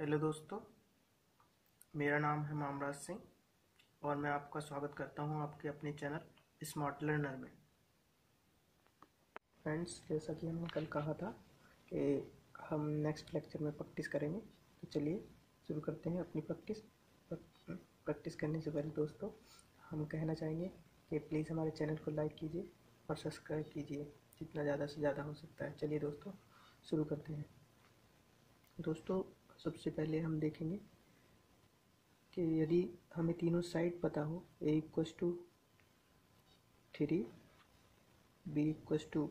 Hello दोस्तों, मेरा नाम है मामराज सिंह और मैं आपका स्वागत करता हूं आपके अपने चैनल स्मार्ट लर्नर में। फ्रेंड्स, जैसा कि हमने कल कहा था कि हम नेक्स्ट लेक्चर में प्रैक्टिस करेंगे, तो चलिए शुरू करते हैं अपनी प्रैक्टिस करने से पहले दोस्तों हम कहना चाहेंगे कि प्लीज़ हमारे चैनल को लाइक कीजिए और सब्सक्राइब कीजिए जितना ज़्यादा से ज़्यादा हो सकता है। चलिए दोस्तों शुरू करते हैं। दोस्तों, सबसे पहले हम देखेंगे कि यदि हमें तीनों साइड पता हो, a equals to 3, b equals to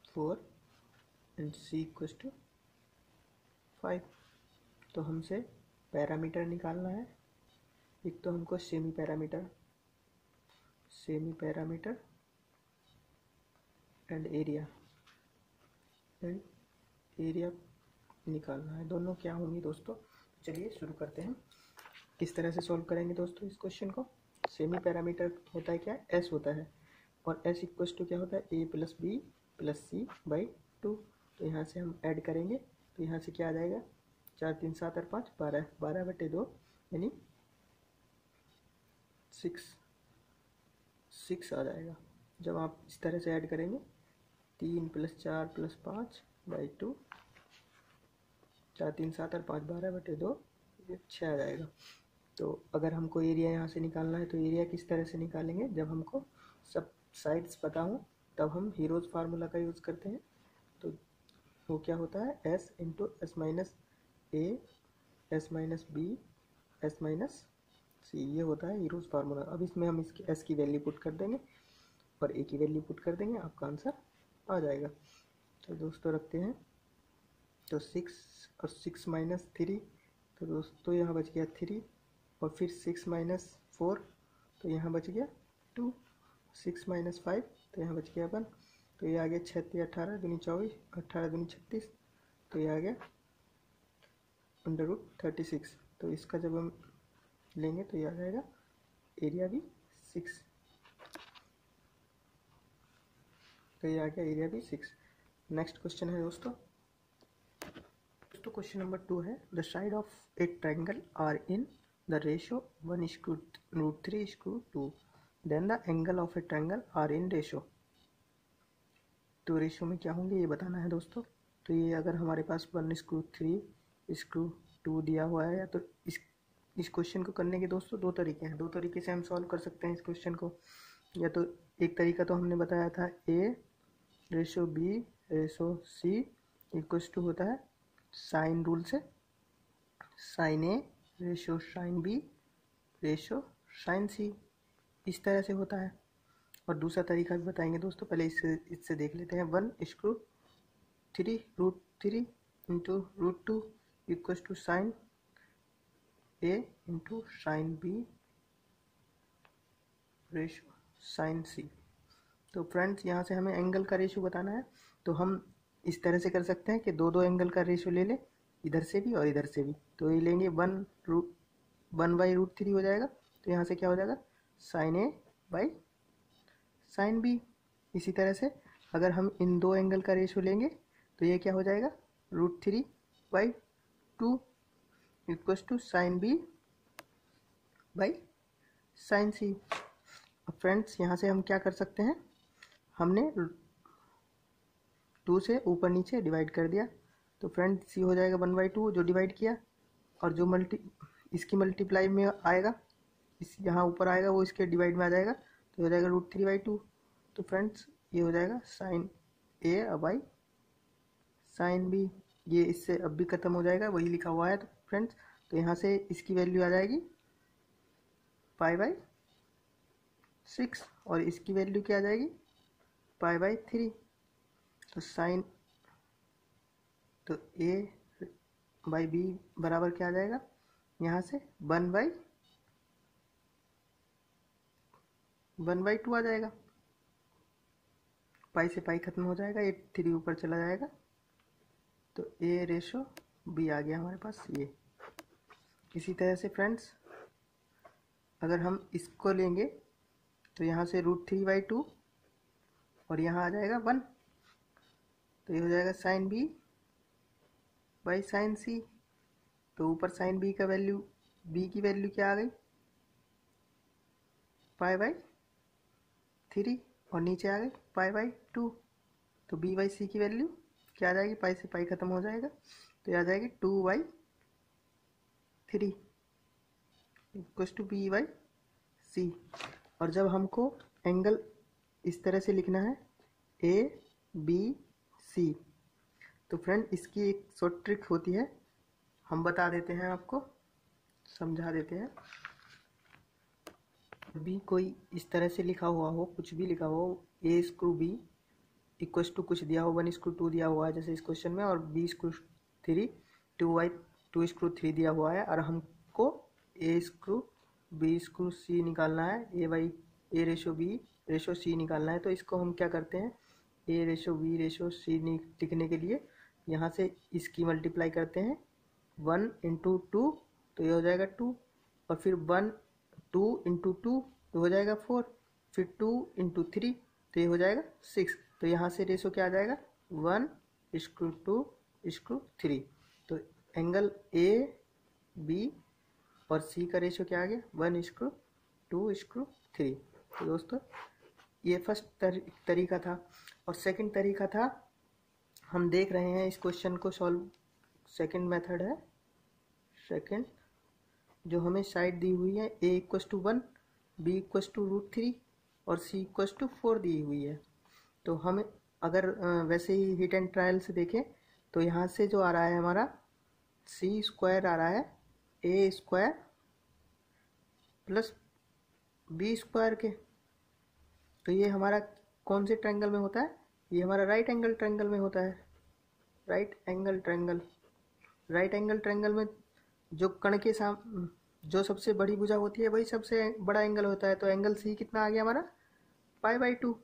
4 and c equals to 5, तो हमसे पैरामीटर निकालना है। एक तो हमको सेमी पैरामीटर एंड एरिया निकालना है। दोनों क्या होंगी दोस्तों? चलिए शुरू करते हैं। किस तरह से सॉल्व करेंगे दोस्तों इस क्वेश्चन को? सेमी पैरामीटर होता है क्या? एस होता है, और एस इक्वस टू क्या होता है? A plus b plus c by 2। तो यहाँ से हम ऐड करेंगे तो यहाँ से क्या आ जाएगा? 4 3 7 और 5 12, 12/2 यानी 6 आ जाएगा। जब आप इस तरह से ऐड करेंगे 3 + 4 + 5 बाई 2, 4 3 7 और 5 12/2, ये 6 आ जाएगा। तो अगर हमको एरिया यहाँ से निकालना है तो एरिया किस तरह से निकालेंगे? जब हमको सब साइड्स पता हो तब हम हीरोज़ फार्मूला का यूज़ करते हैं। तो वो क्या होता है? S into s minus a s minus b s minus c, ये होता है हीरोज़ फार्मूला। अब इसमें हम इसकी एस की वैल्यू पुट कर देंगे और ए की वैल्यू पुट कर देंगे, आपका आंसर आ जाएगा। तो दोस्तों रखते हैं, तो 6 और 6 माइनस 3, तो दोस्तों यहाँ बच गया 3, और फिर 6 माइनस 4, तो यहाँ बच गया 2, 6 माइनस 5, तो यहाँ बच गया 1, तो ये आ गया 6 × 18 × 24, 18 × 36, तो ये आ गया √36। तो इसका जब हम लेंगे तो ये आ जाएगा एरिया भी 6, तो ये आ गया एरिया भी 6। नेक्स्ट क्वेश्चन है दोस्तों क्वेश्चन नंबर 2 है, the side of a triangle are in the ratio 1/√3/2, then the angle of a triangle are in ratio। तो रेशियो में क्या होंगे ये बताना है दोस्तों। तो ये अगर हमारे पास 1/√3/2 दिया हुआ है, तो इस क्वेश्चन को करने के दोस्तों दो तरीके हैं। दो तरीके से हम सॉल्व कर सकते हैं इस क्वेश्चन को। या तो एक तरीका तो हमने बताया था, A/B/C इक्वस टू होता है साइन रूल से, sine A ratio sine b ratio sine c, इस तरह से होता है। और दूसरा तरीका भी बताएंगे दोस्तों, पहले इससे देख लेते हैं। 1/√3 into √2 equals to sine a into sine b ratio sine c. तो फ्रेंड्स यहाँ से हमें एंगल का रेशो बताना है, तो हम इस तरह से कर सकते हैं कि दो एंगल का रेशो ले लें, इधर से भी और इधर से भी। तो ये लेंगे 1/√3 हो जाएगा, तो यहाँ से क्या हो जाएगा? Sine A by sine B. इसी तरह से अगर हम इन दो एंगल का रेशो लेंगे तो ये क्या हो जाएगा? √3/2 equals to sine b by sine c. अब फ्रेंड्स यहाँ से हम क्या कर सकते हैं, हमने 2 से ऊपर नीचे डिवाइड कर दिया, तो फ्रेंड सी हो जाएगा 1/2 जो डिवाइड किया, और जो इसकी मल्टीप्लाई में आएगा, इस यहाँ ऊपर आएगा वो इसके डिवाइड में आ जाएगा, तो हो जाएगा √3/2। तो फ्रेंड्स ये हो जाएगा sine A by sine B. ये इससे अब भी ख़त्म हो जाएगा, वही लिखा हुआ है। तो फ्रेंड्स तो यहाँ से इसकी वैल्यू आ जाएगी π/6, और इसकी वैल्यू क्या आ जाएगी? π/3। तो साइन, तो A/B बराबर क्या आ जाएगा? यहाँ से 1/2 आ जाएगा। पाई से पाई खत्म हो जाएगा, ये 3 ऊपर चला जाएगा, तो A/B आ गया हमारे पास ये। इसी तरह से फ्रेंड्स अगर हम इसको लेंगे तो यहाँ से √3/2 और यहाँ आ जाएगा 1, तो ये हो जाएगा sine B by sine C। तो ऊपर साइन बी का वैल्यू, बी की वैल्यू क्या आ गई, π/3, और नीचे आ गई π/2। तो b/c की वैल्यू क्या आ जाएगी, पाई से पाई खत्म हो जाएगा, तो ये आ जाएगी 2/3 इक्वल्स टू b/c। और जब हमको एंगल इस तरह से लिखना है ABC, तो फ्रेंड इसकी एक शॉर्ट ट्रिक होती है, हम बता देते हैं, आपको समझा देते हैं। बी कोई इस तरह से लिखा हुआ हो, कुछ भी लिखा हो, a screw b equals to कुछ दिया हो, 1 स्क्रू 2 दिया हुआ है जैसे इस क्वेश्चन में, और b स्क्रू 3, 2 स्क्रू 3 दिया हुआ है, और हमको a screw b screw c निकालना है, a ratio b ratio c निकालना है। तो इसको हम क्या करते हैं, a ratio b ratio c लिखने के लिए यहाँ से इसकी मल्टीप्लाई करते हैं, 1 इंटू 2 तो ये हो जाएगा 2, और फिर 2 इंटू 2 तो हो जाएगा 4, फिर 2 इंटू 3 तो ये हो जाएगा 6। तो यहाँ से रेशो क्या आ जाएगा, 1 स्क्रू 2 स्क्रू 3। तो एंगल ए बी और सी का रेशो क्या आ गया, 1 स्क्रू 2 स्क्रू 3। तो दोस्तों ये फर्स्ट तरीका था। और सेकंड तरीका था, हम देख रहे हैं इस क्वेश्चन को सॉल्व, सेकंड मेथड है, सेकंड जो हमें साइड दी हुई है a equals to 1, b equals to √3 और c इक्वस टू 4 दी हुई है। तो हम अगर वैसे ही हिट एंड ट्रायल से देखें तो यहाँ से जो आ रहा है हमारा c² आ रहा है a² प्लस b² के, तो ये हमारा कौन से ट्रायंगल में होता है, ये हमारा राइट एंगल ट्रायंगल में होता है। राइट एंगल ट्रायंगल में जो कण के जो सबसे बड़ी भुजा होती है वही सबसे बड़ा एंगल होता है। तो एंगल सी कितना आ गया हमारा, π/2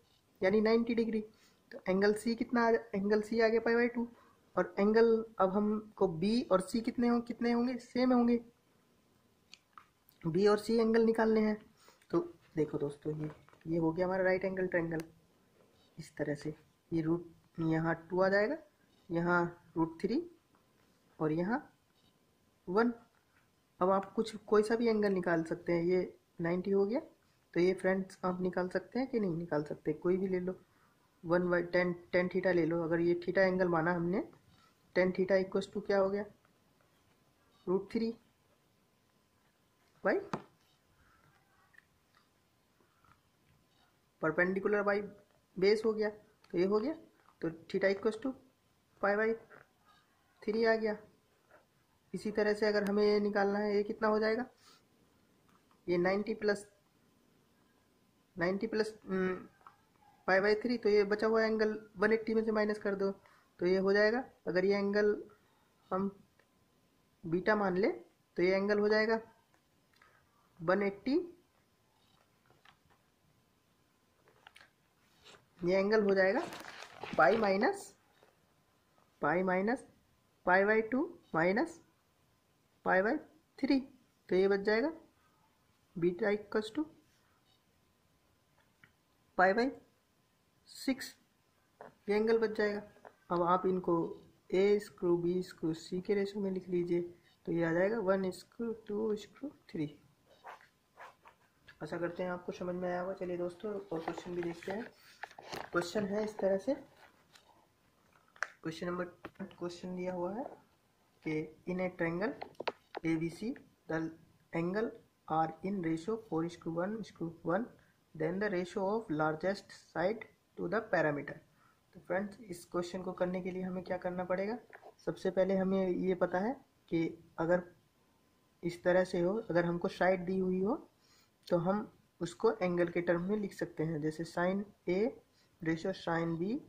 यानी 90 डिग्री। तो एंगल सी कितना, एंगल सी आ गया π/2, और एंगल अब हमको बी और सी कितने होंगे, सेम होंगे, बी और सी एंगल निकालने हैं। तो देखो दोस्तों, ये हो गया हमारा राइट एंगल ट्रायंगल। इस तरह से ये यहाँ 2 आ जाएगा, यहाँ √3 और यहाँ 1। अब आप कोई सा भी एंगल निकाल सकते हैं। ये 90 हो गया, तो ये फ्रेंड्स आप निकाल सकते हैं कि नहीं निकाल सकते, कोई भी ले लो, 1/10 tan थीटा ले लो। अगर ये थीटा एंगल माना हमने, tan थीटा इक्वल्स टू क्या हो गया, √3 बाई परपेंडिकुलर बाई बेस हो गया, तो ये हो गया। तो थीटा इक्वल्स टू π/3 आ गया। इसी तरह से अगर हमें ये निकालना है, ये कितना हो जाएगा, ये 90 प्लस π/3, तो ये बचा हुआ एंगल 180 में से माइनस कर दो, तो ये हो जाएगा। अगर ये एंगल हम बीटा मान ले तो ये एंगल हो जाएगा 180, ये एंगल हो जाएगा पाई माइनस π/2 माइनस π/3, तो ये बच जाएगा बीटा इक्वल्स टू π/6, ये एंगल बच जाएगा। अब आप इनको a screw b screw c के रेशो में लिख लीजिए, तो ये आ जाएगा 1 स्क्रू 2 स्क्रू 3। आशा करते हैं आपको समझ में आया होगा। चलिए दोस्तों, और क्वेश्चन भी देखते हैं। क्वेश्चन है इस तरह से, क्वेश्चन दिया हुआ है कि in a triangle ABC the angle are in ratio 4:1:1, then the ratio of largest side to the parameter. तो फ्रेंड्स, इस क्वेश्चन को करने के लिए हमें क्या करना पड़ेगा, सबसे पहले हमें ये पता है कि अगर इस तरह से हो, अगर हमको साइड दी हुई हो तो हम उसको एंगल के टर्म में लिख सकते हैं, जैसे sine A ratio sine B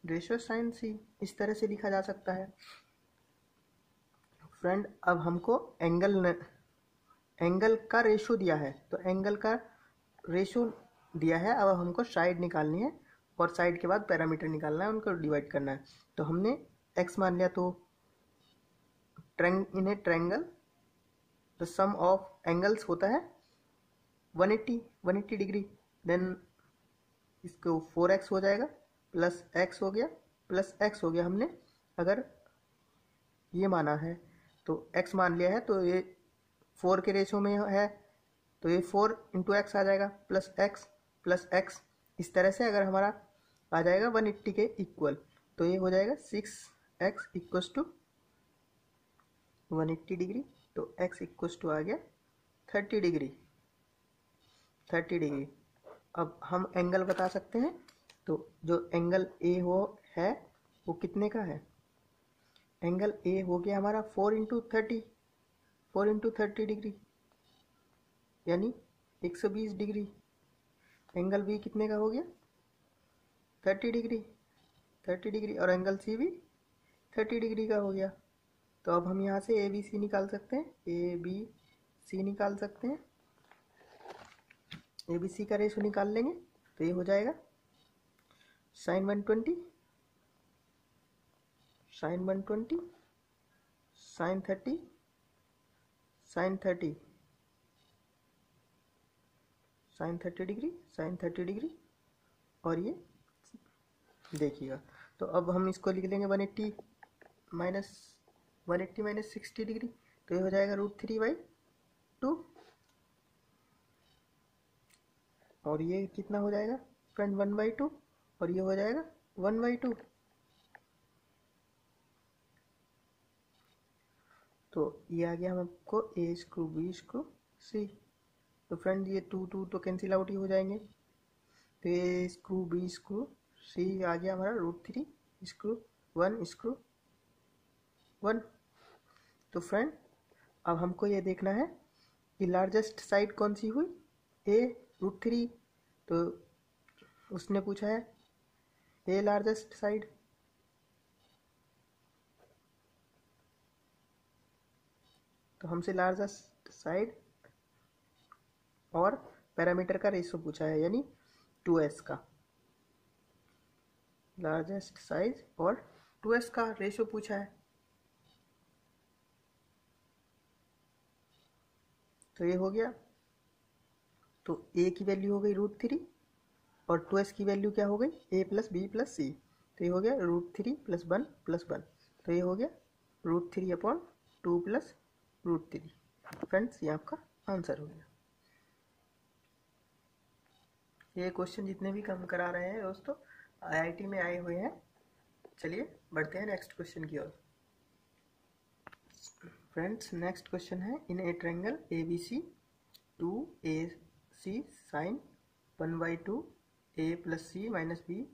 ratio sine C, इस तरह से लिखा जा सकता है। फ्रेंड, अब हमको एंगल का रेशो दिया है, तो एंगल का रेशो दिया है, अब हमको साइड निकालनी है और साइड के बाद पैरामीटर निकालना है, उनको डिवाइड करना है। तो हमने x मान लिया, तो in a triangle the sum of angles होता है 180 डिग्री, देन इसको 4x हो जाएगा प्लस x हो गया प्लस x हो गया। हमने अगर ये माना है तो x मान लिया है, तो ये 4 के रेशो में है, तो ये 4 इंटू एक्स आ जाएगा प्लस एक्स। इस तरह से अगर हमारा आ जाएगा 180 के इक्वल, तो ये हो जाएगा 6x इक्वस टू 180 डिग्री। तो x इक्वस टू आ गया 30 डिग्री। अब हम एंगल बता सकते हैं, तो जो एंगल ए हो है वो कितने का है? एंगल ए हो गया हमारा 4 इंटू 30 डिग्री, यानी 120 डिग्री। एंगल बी कितने का हो गया? 30 डिग्री, और एंगल सी भी 30 डिग्री का हो गया। तो अब हम यहाँ से ए बी सी निकाल सकते हैं, ए बी सी का रेशो निकाल लेंगे, तो ये हो जाएगा sin 120 sin 30 sin 30 डिग्री, और ये देखिएगा। तो अब हम इसको लिख लेंगे 180 माइनस 60 डिग्री, तो ये हो जाएगा √3/2, और ये कितना हो जाएगा फ्रेंड? 1/2, और ये हो जाएगा 1/2। तो ये आ गया हमको ए स्क्रू बी स्क्रू सी। तो फ्रेंड ये 2 2 तो कैंसिल आउट ही हो जाएंगे, तो ए स्क्रू बी स्क्रू सी आ गया हमारा √3 स्क्रू 1 स्क्रू 1। तो फ्रेंड अब हमको ये देखना है कि लार्जेस्ट साइड कौन सी हुई? ए √3, तो उसने पूछा है ए लार्जेस्ट साइड। तो हमसे लार्जेस्ट साइड और पैरामीटर का रेशो पूछा है, यानी 2s का। लार्जेस्ट साइज और 2s का रेशो पूछा है, तो ये हो गया। तो a की वैल्यू हो गई √3 और 2s की वैल्यू क्या हो गई? a प्लस बी प्लस सी। तो ये हो गया √3 + 1 + 1, तो ये हो गया √3/2 + √3। फ्रेंड्स ये आपका आंसर हो गया। ये क्वेश्चन जितने भी कम करा रहे हैं दोस्तों IIT में आए हुए हैं। चलिए बढ़ते हैं नेक्स्ट क्वेश्चन की ओर। फ्रेंड्स नेक्स्ट क्वेश्चन है, in a triangle ABC 2AC sin 1/2 a + c - b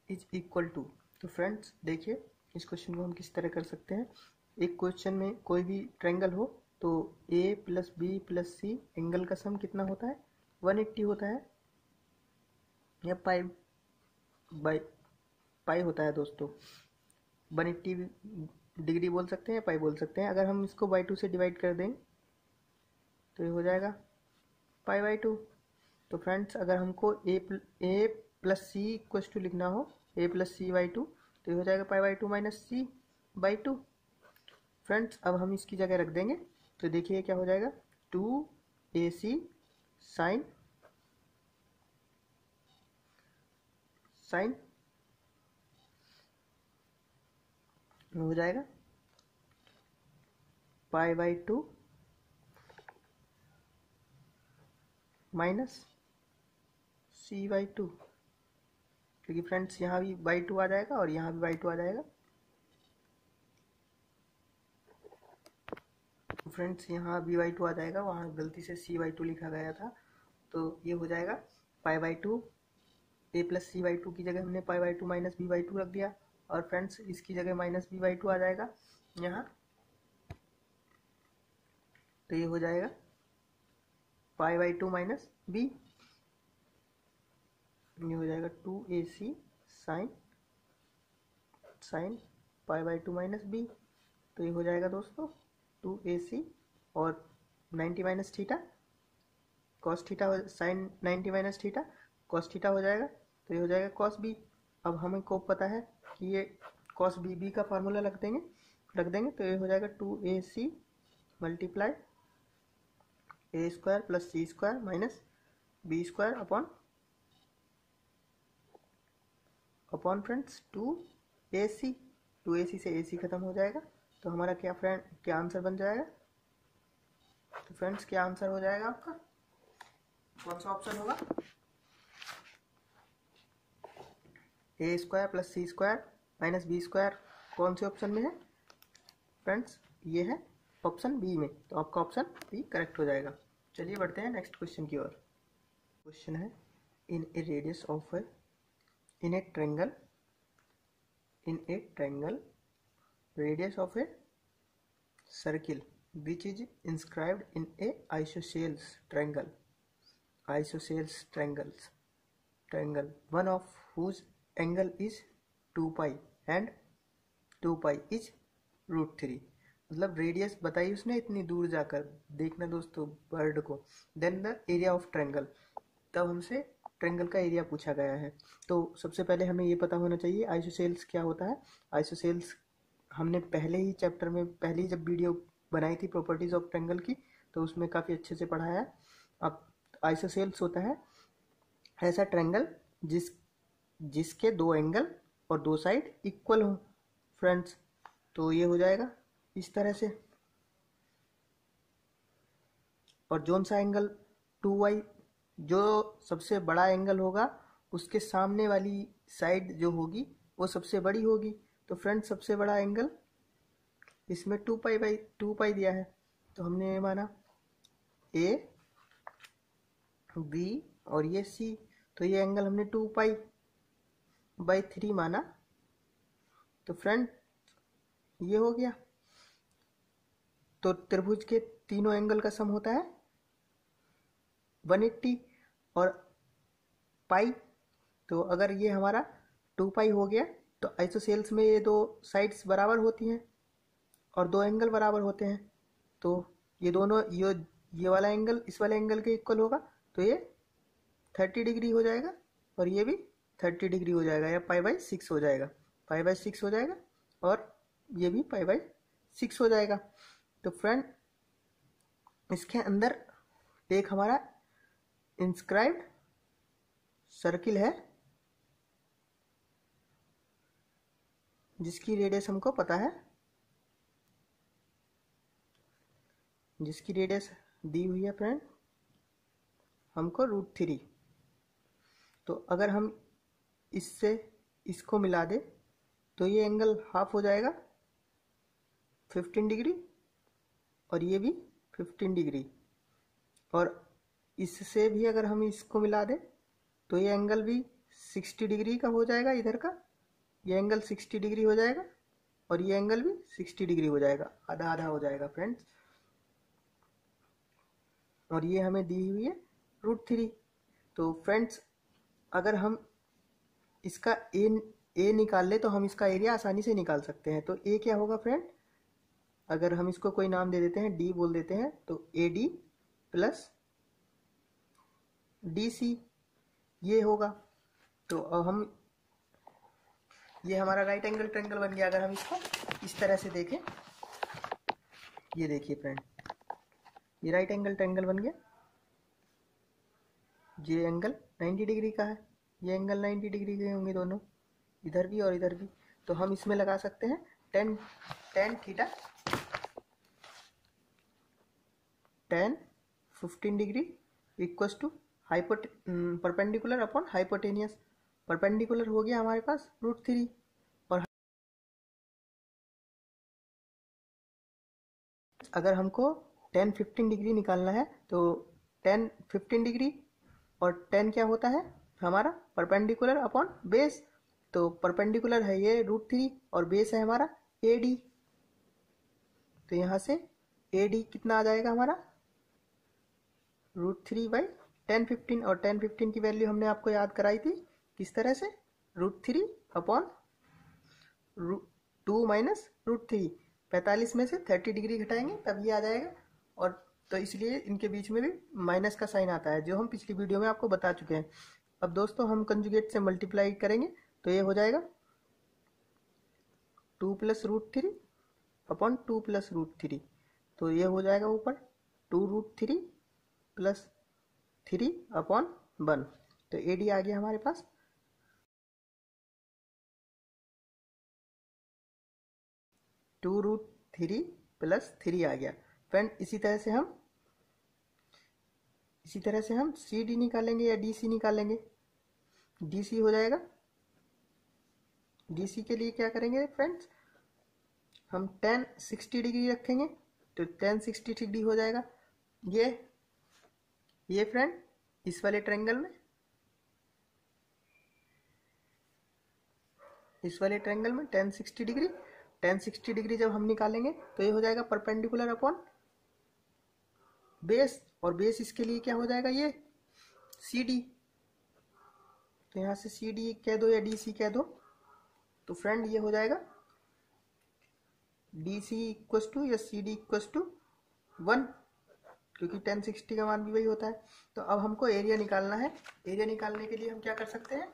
is equal to. तो फ्रेंड्स देखिए इस क्वेश्चन को हम किस तरह कर सकते हैं। एक क्वेश्चन में कोई भी ट्रायंगल हो तो a + b + c एंगल का सम कितना होता है? 180 होता है, या पाई होता है दोस्तों। 180 डिग्री बोल सकते हैं, पाई बोल सकते हैं। अगर हम इसको बाई 2 से डिवाइड कर दें तो ये हो जाएगा π/2। तो फ्रेंड्स अगर हमको a + c इक्वल्स टू लिखना हो, a + c/2, तो ये हो जाएगा π/2 - c/2। फ्रेंड्स अब हम इसकी जगह रख देंगे, तो देखिए क्या हो जाएगा 2ac sin हो जाएगा π/2 - c/2, क्योंकि फ्रेंड्स यहाँ भी /2 आ जाएगा और यहाँ भी /2 आ जाएगा। फ्रेंड्स यहाँ b/2 आ जाएगा, वहाँ गलती से c/2 लिखा गया था, तो ये हो जाएगा π/2। a + c/2 की जगह हमने π/2 - b/2 रख दिया, और फ्रेंड्स इसकी जगह -b/2 आ जाएगा यहाँ, तो ये हो जाएगा π/2 - b। ये हो जाएगा 2ac sin π/2 - b। तो ये हो जाएगा दोस्तों 2ac और 90 - theta cos theta sin 90 - theta cos theta हो जाएगा, तो ये हो जाएगा cos b। अब हमें को पता है कि ये cos b का फार्मूला रख देंगे, तो ये हो जाएगा 2ac × a² + c² - b² upon friends 2ac से ac खत्म हो जाएगा, तो हमारा क्या आंसर बन जाएगा? तो फ्रेंड्स क्या आंसर हो जाएगा आपका? कौन सा ऑप्शन होगा? ए स्क्वायर प्लस सी स्क्वायर माइनस बी स्क्वायर कौन से ऑप्शन में है फ्रेंड्स? ये है ऑप्शन बी में, तो आपका ऑप्शन बी करेक्ट हो जाएगा। चलिए बढ़ते हैं नेक्स्ट क्वेश्चन की ओर। क्वेश्चन है in a radius of in a triangle radius of a circle which is inscribed in a isosceles triangle one of whose angle is 2 pi and 2 pi is √3। मतलब radius बताई उसने इतनी दूर जाकर, देखना दोस्तों वर्ड को, then the area of triangle, तब हमसे ट्रायंगल का एरिया पूछा गया है। तो सबसे पहले हमें ये पता होना चाहिए आइसोसेल्स क्या होता है। आइसोसेल्स हमने पहले ही चैप्टर में, पहली जब वीडियो बनाई थी प्रॉपर्टीज ऑफ ट्रायंगल की, तो उसमें काफ़ी अच्छे से पढ़ाया है। अब आइसोसेल्स होता है ऐसा ट्रायंगल जिसके दो एंगल और दो साइड इक्वल हो फ्रेंड्स। तो ये हो जाएगा इस तरह से, और जोन सा एंगल 2y, जो सबसे बड़ा एंगल होगा उसके सामने वाली साइड जो होगी वो सबसे बड़ी होगी। तो फ्रेंड सबसे बड़ा एंगल इसमें 2 पाई दिया है, तो हमने ये माना ए बी और ये सी, तो ये एंगल हमने 2 पाई/3 माना। तो फ्रेंड ये हो गया। तो त्रिभुज के तीनों एंगल का सम होता है 180 और पाई। तो अगर ये हमारा 2 पाई हो गया तो आइसोसेल्स में ये दो साइड्स बराबर होती हैं और दो एंगल बराबर होते हैं। तो ये दोनों ये वाला एंगल इस वाले एंगल के इक्वल होगा, तो ये 30 डिग्री हो जाएगा और ये भी 30 डिग्री हो जाएगा, या पाई/6 हो जाएगा, पाई/6 हो जाएगा और ये भी पाई/6 हो जाएगा। तो फ्रेंड इसके अंदर एक हमारा इंस्क्राइब्ड सर्किल है जिसकी रेडियस हमको पता है, जिसकी रेडियस दी हुई है फ्रेंड हमको √3। तो अगर हम इससे इसको मिला दे तो ये एंगल हाफ हो जाएगा 15 डिग्री और ये भी 15 डिग्री, और इससे भी अगर हम इसको मिला दें तो ये एंगल भी 60 डिग्री का हो जाएगा। इधर का ये एंगल 60 डिग्री हो जाएगा और ये एंगल भी 60 डिग्री हो जाएगा, आधा आधा हो जाएगा फ्रेंड्स। और ये हमें दी हुई है √3। तो फ्रेंड्स अगर हम इसका ए निकाल ले तो हम इसका एरिया आसानी से निकाल सकते हैं। तो ए क्या होगा फ्रेंड? अगर हम इसको कोई नाम दे देते हैं, डी बोल देते हैं, तो A D plus D C ये होगा। तो अब हम ये हमारा राइट एंगल ट्रायंगल बन गया। अगर हम इसको इस तरह से देखें, ये देखिए फ्रेंड, ये राइट एंगल ट्रायंगल बन गया। ये एंगल 90 डिग्री का है, ये एंगल 90 डिग्री के होंगे दोनों, इधर भी और इधर भी। तो हम इसमें लगा सकते हैं tan tan 15 degree equals to perpendicular upon hypotenuse. Perpendicular हो गया हमारे पास √3 और अगर हमको tan 15 डिग्री निकालना है तो tan 15 डिग्री और tan क्या होता है हमारा परपेंडिकुलर अपॉन बेस। तो परपेंडिकुलर है ये √3 और बेस है हमारा AD। तो यहाँ से AD कितना आ जाएगा हमारा √3/tan 15, और tan 15 की वैल्यू हमने आपको याद कराई थी किस तरह से, √3 अपॉन 2 माइनस √3। 45 में से 30 डिग्री घटाएंगे तब ये आ जाएगा, और तो इसलिए इनके बीच में भी माइनस का साइन आता है, जो हम पिछली वीडियो में आपको बता चुके हैं। अब दोस्तों हम कंजुगेट से मल्टीप्लाई करेंगे तो ये हो जाएगा 2 + √3 अपॉन 2 + √3। तो ये हो जाएगा ऊपर 2√3 + 3 अपॉन 1। तो AD आ गया हमारे पास 2√3 3 प्लस 3 आ गया फ्रेंड। इसी तरह से हम सी डी निकालेंगे या डी सी निकालेंगे। डी सी हो जाएगा, डी सी के लिए क्या करेंगे फ्रेंड्स, हम tan 60 डिग्री रखेंगे तो tan 60 डिग्री हो जाएगा। ये फ्रेंड इस वाले ट्रायंगल में, tan 60 डिग्री जब हम निकालेंगे तो ये हो जाएगा परपेंडिकुलर अपॉन बेस, और बेस इसके लिए क्या हो जाएगा, ये सी डी। तो यहाँ से सी डी कह दो या डी सी कह दो, तो फ्रेंड ये हो जाएगा डी सी इक्वस टू या सी डी इक्वस टू 1, क्योंकि tan 60 का मान भी वही होता है। तो अब हमको एरिया निकालना है। एरिया निकालने के लिए हम क्या कर सकते हैं,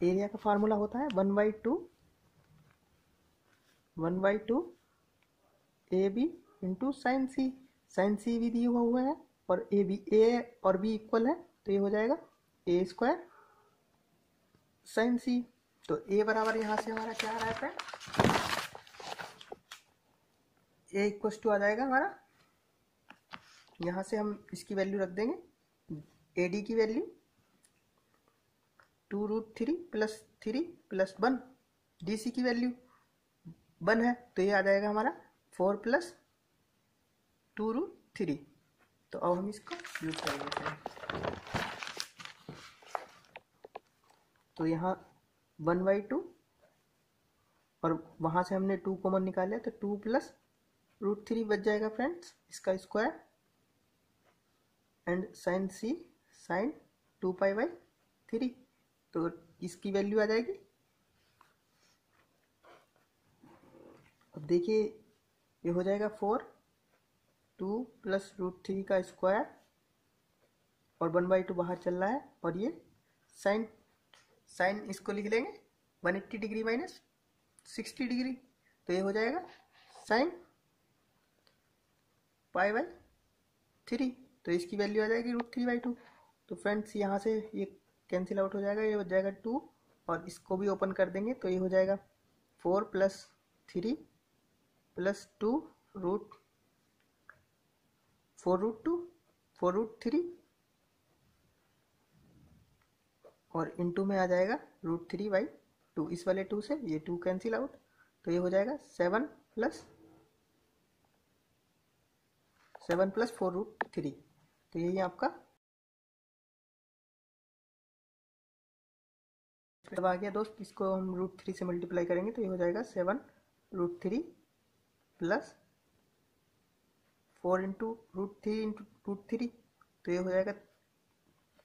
एरिया का फार्मूला होता है 1/2 A B into sine C. Sine C भी दिया हुआ है और ए और बी इक्वल है, तो ये हो जाएगा ए स्क्वायर साइन सी। तो ए बराबर यहाँ से हमारा क्या आ रहा है फ्रेंड, ए इक्वल टू आ जाएगा हमारा, यहाँ से हम इसकी वैल्यू रख देंगे, ए डी की value 2√3 plus 3 plus 1, D C की वैल्यू 1 है, तो ये आ जाएगा हमारा 4 प्लस 2√3। तो अब हम इसको यूज करेंगे। तो यहाँ 1/2 और वहाँ से हमने 2 कॉमन निकाला तो 2 प्लस √3 बच जाएगा फ्रेंड्स, इसका square, and sine C sine 2π/3, तो इसकी वैल्यू आ जाएगी। अब देखिए ये हो जाएगा 2 प्लस √3 का स्क्वायर और 1/2 बाहर चल रहा है, और ये साइन इसको लिख लेंगे 180 डिग्री माइनस 60 डिग्री, तो ये हो जाएगा साइन π/3, तो इसकी वैल्यू आ जाएगी √3/2। तो फ्रेंड्स यहाँ से ये कैंसिल आउट हो जाएगा, ये हो जाएगा 2, और इसको भी ओपन कर देंगे तो ये हो जाएगा 4 प्लस 3 प्लस 2 4√3 और इनटू में आ जाएगा √3/2। इस वाले 2 से ये 2 कैंसिल आउट, तो ये हो जाएगा 7 प्लस 4√3। तो यही आपका अब आ गया दोस्त, इसको हम √3 से मल्टीप्लाई करेंगे तो ये हो जाएगा 7√3 प्लस 4 इंटू √3 तो ये हो जाएगा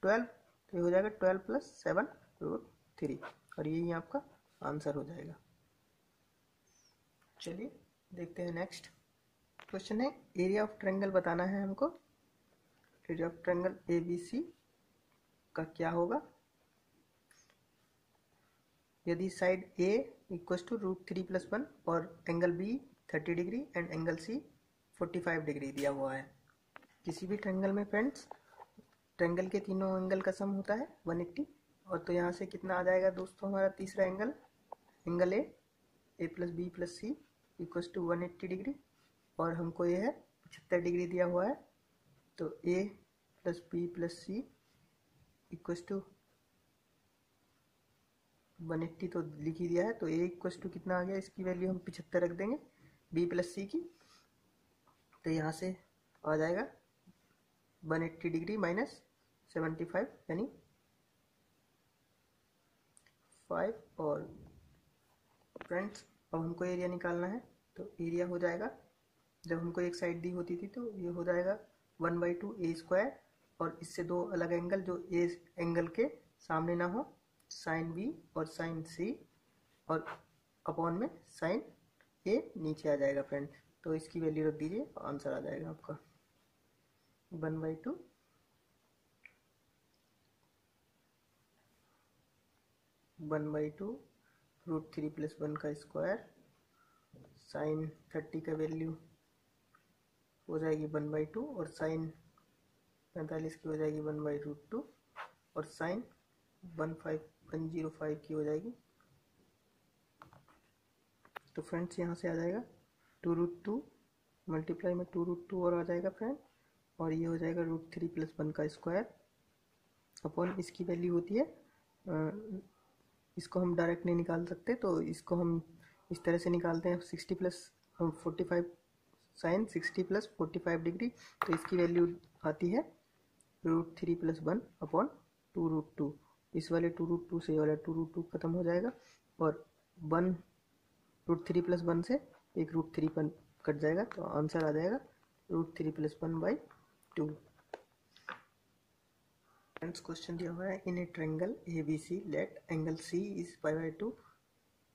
12, तो ये हो जाएगा 12 प्लस 7√3, और यही आपका आंसर हो जाएगा। चलिए देखते हैं नेक्स्ट क्वेश्चन है, एरिया ऑफ ट्रायंगल बताना है हमको। एरिया ऑफ ट्रायंगल ABC का क्या होगा, यदि साइड A इक्वल टू √3 + 1 और angle B 30 degree and angle C 45 degree दिया हुआ है। किसी भी ट्रायंगल में फ्रेंड्स ट्रायंगल के तीनों एंगल का सम होता है 180, और तो यहाँ से कितना आ जाएगा दोस्तों, हमारा तीसरा angle A + B + C equal to 180 degree, और हमको ये है 75 डिग्री दिया हुआ है, तो A + B + C equal to 180 तो लिख ही दिया है, तो A इक्वल टू कितना आ गया, इसकी वैल्यू हम 75 रख देंगे B + C की, तो यहाँ से आ जाएगा 180 डिग्री माइनस 75 यानी 5। और फ्रेंड्स अब हमको एरिया निकालना है, तो एरिया हो जाएगा, जब हमको एक साइड दी होती थी तो ये हो जाएगा 1/2 A², और इससे दो अलग एंगल जो A एंगल के सामने ना हो, साइन B और साइन C, और अपॉन में साइन A नीचे आ जाएगा फ्रेंड, तो इसकी वैल्यू रख दीजिए, आंसर आ जाएगा आपका 1/2 √3 + 1 का स्क्वायर, साइन 30 का वैल्यू हो जाएगी 1/2, और साइन 45 की हो जाएगी 1/√2, और साइन 15105 की हो जाएगी। तो फ्रेंड्स यहाँ से आ जाएगा 2√2 मल्टीप्लाई में 2√2 और आ जाएगा फ्रेंड, और ये हो जाएगा √3 + 1 का स्क्वायर अपॉन इसकी वैल्यू होती है, इसको हम डायरेक्ट नहीं निकाल सकते तो इसको हम इस तरह से निकालते हैं 60 + 45 साइन 60 + 45 डिग्री, तो इसकी वैल्यू आती है √3 + 1 अपॉन 2√2। इस वाले 2√2 से ये वाला 2√2 खत्म हो जाएगा और 1 √3 + 1 से एक √3 पर कट जाएगा, तो आंसर आ जाएगा √3 + 1/2। फ्रेंड्स क्वेश्चन दिया हुआ है in a triangle ABC let angle C is π/2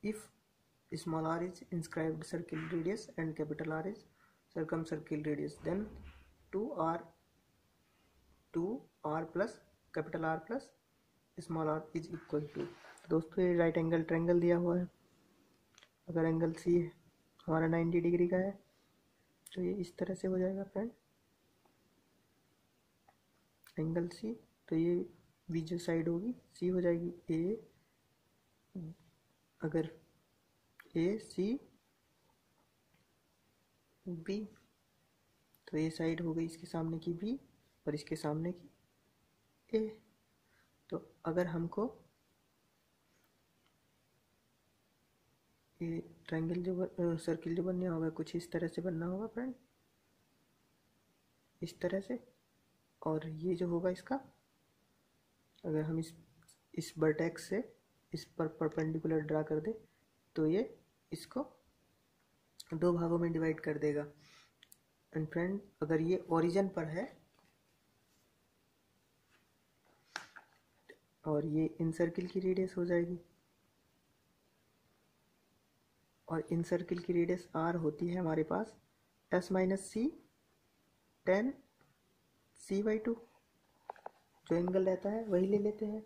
if small r is inscribed circle radius and capital R is circumcircle radius, then 2r plus capital R plus small r is equal to। दोस्तों ये right angle triangle दिया हुआ है, अगर angle C हमारा 90 degree का है तो ये इस तरह से हो जाएगा फ्रेंड एंगल C, तो ये B जो साइड होगी C हो जाएगी A, अगर AC B तो ये साइड हो गई इसके सामने की B और इसके सामने की A। तो अगर हमको ये ट्रायंगल जो सर्किल जो बनना होगा कुछ इस तरह से बनना होगा फ्रेंड, इस तरह से, और ये जो होगा इसका अगर हम इस वर्टेक्स से इस पर परपेंडिकुलर ड्रा कर दे तो ये इसको दो भागों में डिवाइड कर देगा। एंड फ्रेंड अगर ये ओरिजिन पर है और ये इन सर्किल की रेडियस हो जाएगी, और इन सर्किल की रेडियस r होती है हमारे पास s - c tan c/2। जो एंगल रहता है वही ले लेते हैं,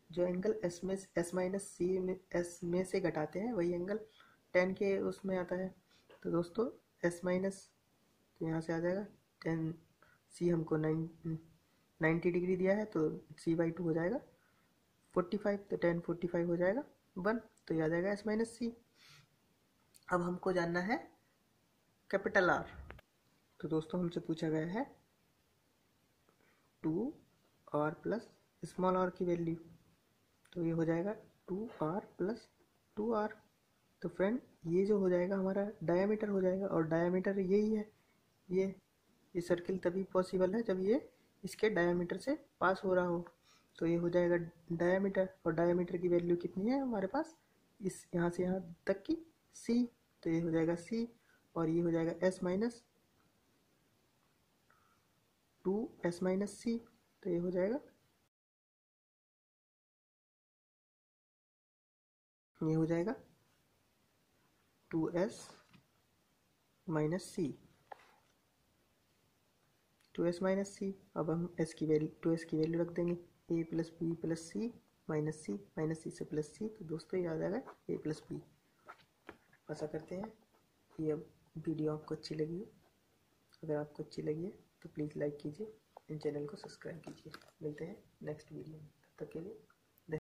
जो एंगल s में से घटाते हैं वही एंगल tan के उसमें आता है। तो दोस्तों तो यहाँ से आ जाएगा tan c हमको 90 डिग्री दिया है तो c/2 हो जाएगा 45, तो tan 45 हो जाएगा 1, तो ये आ जाएगा s - c। अब हमको जानना है कैपिटल R, तो दोस्तों हमसे पूछा गया है 2r प्लस स्मॉल r की वैल्यू, तो ये हो जाएगा 2r + 2r। तो फ्रेंड ये जो हो जाएगा हमारा डायामीटर हो जाएगा, और डायामीटर यही है, ये सर्किल तभी पॉसिबल है जब ये इसके डायामीटर से पास हो रहा हो, तो ये हो जाएगा डायामीटर, और डायामीटर की वैल्यू कितनी है हमारे पास इस यहाँ से यहाँ तक की c, तो ये हो जाएगा c, और ये हो जाएगा s - 2s - c, तो ये हो जाएगा ये हो जाएगा 2s - c 2s - c। अब हम s की वैल्यू 2s की वैल्यू रख देंगे a + b + c -c से प्लस c, तो दोस्तों ये आ जाएगा a + b। ऐसा करते हैं। ये अब वीडियो आपको अच्छी लगी है, अगर आपको अच्छी लगी है तो प्लीज़ लाइक कीजिए, इन चैनल को सब्सक्राइब कीजिए। मिलते हैं नेक्स्ट वीडियो में, तब तक के लिए